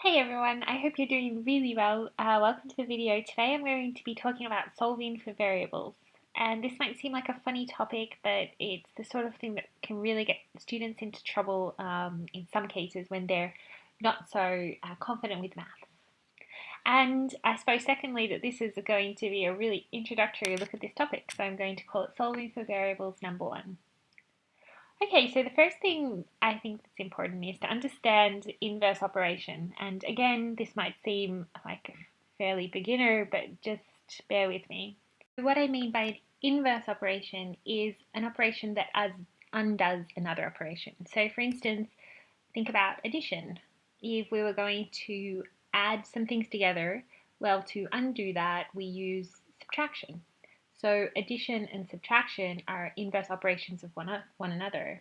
Hey everyone, I hope you're doing really well. Welcome to the video. Today I'm going to be talking about solving for variables. And this might seem like a funny topic, but it's the sort of thing that can really get students into trouble in some cases when they're not so confident with math. And I suppose secondly that this is going to be a really introductory look at this topic, so I'm going to call it solving for variables number one. Okay, so the first thing I think that's important is to understand inverse operation. And again, this might seem like a fairly beginner, but just bear with me. What I mean by an inverse operation is an operation that undoes another operation. So for instance, think about addition. If we were going to add some things together, well, to undo that, we use subtraction. So addition and subtraction are inverse operations of one another.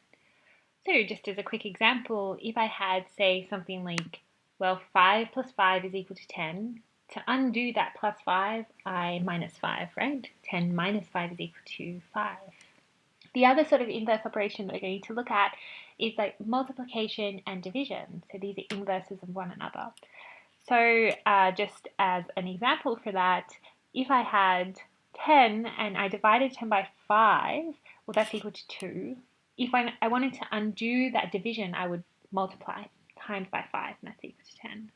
So just as a quick example, if I had, say, something like, well, 5 plus 5 is equal to 10, to undo that plus 5, I minus 5, right? 10 minus 5 is equal to 5. The other sort of inverse operation that we're going to look at is like multiplication and division. So these are inverses of one another. So just as an example for that, if I had 10 and I divided 10 by 5, well, that's equal to 2. If I wanted to undo that division, I would multiply times by 5, and that's equal to 10.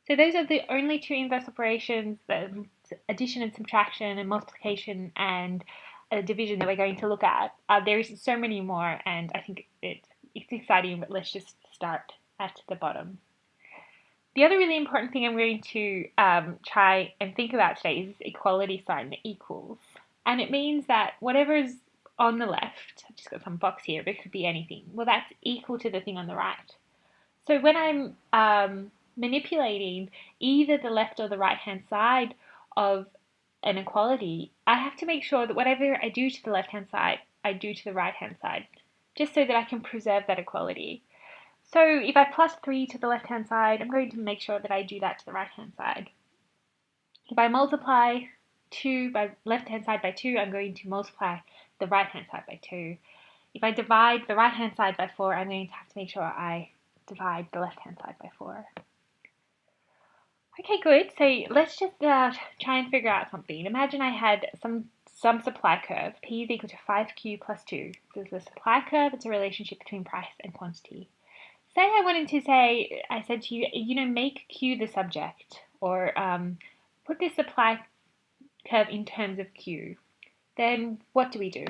So those are the only two inverse operations, the addition and subtraction and multiplication and division that we're going to look at. There is so many more, and I think it's exciting, but let's just start at the bottom. The other really important thing I'm going to try and think about today is this equality sign, the equals. And it means that whatever's on the left, I've just got some box here, but it could be anything, well, that's equal to the thing on the right. So when I'm manipulating either the left or the right-hand side of an equality, I have to make sure that whatever I do to the left-hand side, I do to the right-hand side, just so that I can preserve that equality. So if I plus 3 to the left-hand side, I'm going to make sure that I do that to the right-hand side. If I multiply 2 by left-hand side by 2, I'm going to multiply the right-hand side by 2. If I divide the right-hand side by 4, I'm going to have to make sure I divide the left-hand side by 4. Okay, good. So let's just try and figure out something. Imagine I had some supply curve. P is equal to 5q plus 2. This is the supply curve. It's a relationship between price and quantity. Say I wanted to say, I said to you, make Q the subject, or put this supply curve in terms of Q. Then what do we do?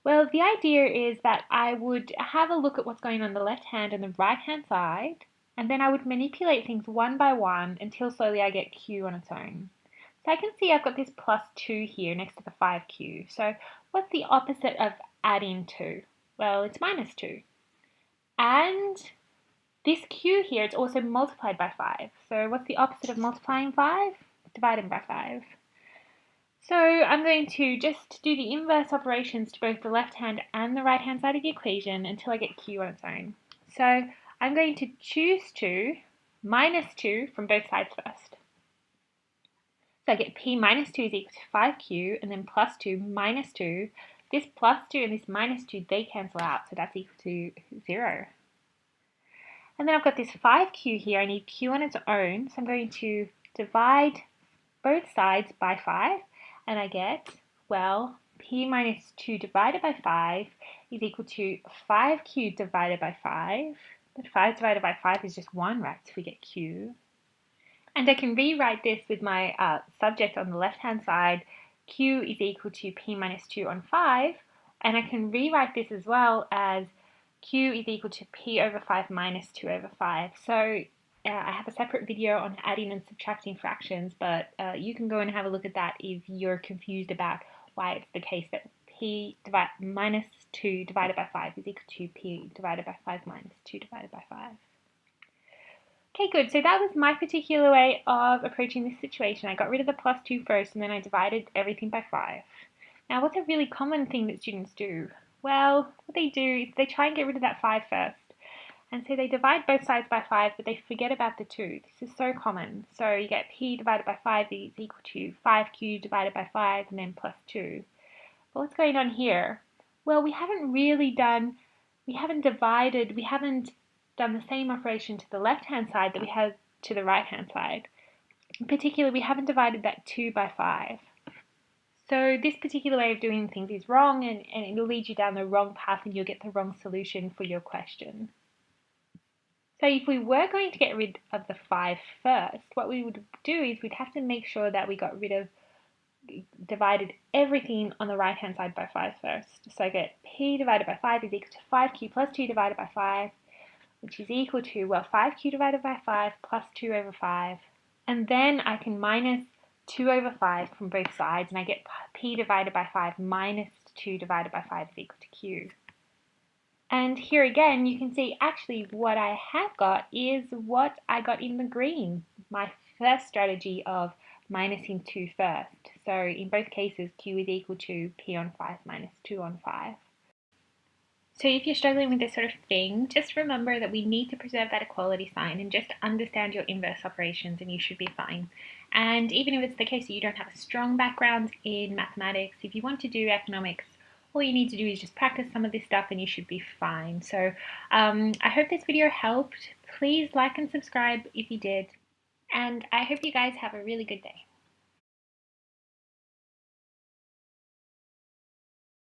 Well, the idea is that I would have a look at what's going on the left hand and the right hand side, and then I would manipulate things one by one until slowly I get Q on its own. So I can see I've got this plus 2 here next to the 5Q. So what's the opposite of adding 2? Well, it's minus 2. And this Q here, it's also multiplied by 5. So what's the opposite of multiplying 5? Dividing by 5. So I'm going to just do the inverse operations to both the left hand and the right hand side of the equation until I get Q on its own. So I'm going to choose 2 minus 2 from both sides first. So I get P minus 2 is equal to 5Q, and then plus 2 minus 2. This plus 2 and this minus 2, they cancel out, so that's equal to 0. And then I've got this 5Q here. I need Q on its own, so I'm going to divide both sides by 5, and I get, well, P minus 2 divided by 5 is equal to 5Q divided by 5. But 5 divided by 5 is just 1, right? So we get Q. And I can rewrite this with my subject on the left-hand side. Q is equal to P minus 2 on 5. And I can rewrite this as well as Q is equal to P over 5 minus 2 over 5. So I have a separate video on adding and subtracting fractions, but you can go and have a look at that if you're confused about why it's the case that P minus 2 divided by 5 is equal to P divided by 5 minus 2 divided by 5. Okay, good. So that was my particular way of approaching this situation. I got rid of the plus 2 first, and then I divided everything by 5. Now, what's a really common thing that students do? Well, what they do is they try and get rid of that 5 first. And so they divide both sides by 5, but they forget about the 2. This is so common. So you get P divided by 5 is equal to 5Q divided by 5, and then plus 2. But what's going on here? Well, we haven't done the same operation to the left-hand side that we had to the right-hand side. In particular, we haven't divided that 2 by 5. So this particular way of doing things is wrong, and it'll lead you down the wrong path and you'll get the wrong solution for your question. So if we were going to get rid of the 5 first, what we would do is we'd have to make sure that we divided everything on the right hand side by 5 first. So I get p divided by 5 is equal to 5q plus 2 divided by 5, which is equal to, well, 5q divided by 5 plus 2 over 5. And then I can minus 2 over 5 from both sides, and I get p divided by 5 minus 2 divided by 5 is equal to q. And here again, you can see actually what I have got is what I got in the green, my first strategy of minusing 2 first. So in both cases, q is equal to p on 5 minus 2 on 5. So if you're struggling with this sort of thing, just remember that we need to preserve that equality sign and just understand your inverse operations and you should be fine. And even if it's the case that you don't have a strong background in mathematics, if you want to do economics, all you need to do is just practice some of this stuff and you should be fine. So I hope this video helped. Please like and subscribe if you did. And I hope you guys have a really good day.